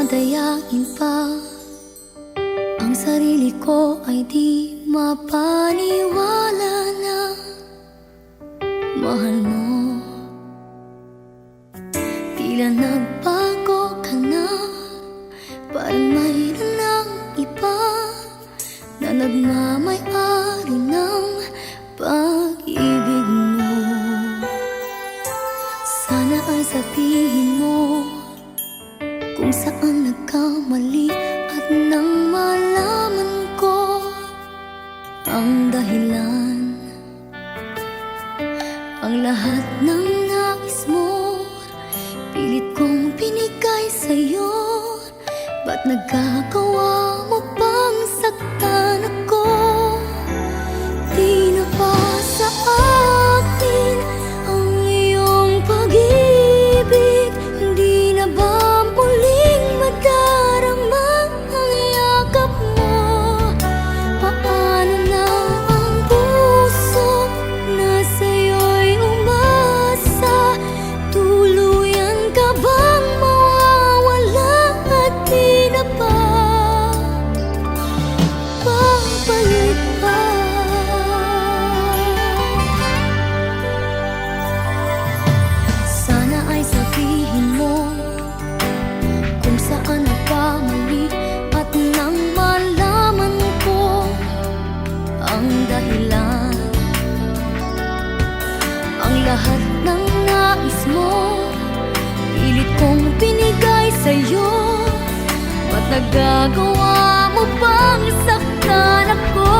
dayain pa ang sarili ko ay di mapaniwala na mahal mo. Tila nagbago ka na, parang mayroon ng iba na nagmamay-ari ng pag-ibig mo. Sana ay sabihin mo kung saan nagkamali at nang malaman ko ang dahilan, ang lahat ng nais mo pilit kong binigay sa'yo. Ba't nagkagawa mo pang saktan ako? Di na ba sa akin ang iyong pag-ibig? Hindi na ba muling madarama ang yakap mo? Paano na ang puso na sa'yo'y umasa? Tuluyan ka bang mawawala at di na ba babalik pa? Sana ay sabihin mo kung saan nagkamali at nang malaman ko ang dahilan, ang lahat ng nais mo pilit kong binigay sa'yo. Ba't nagagawa mo pang saktan ako?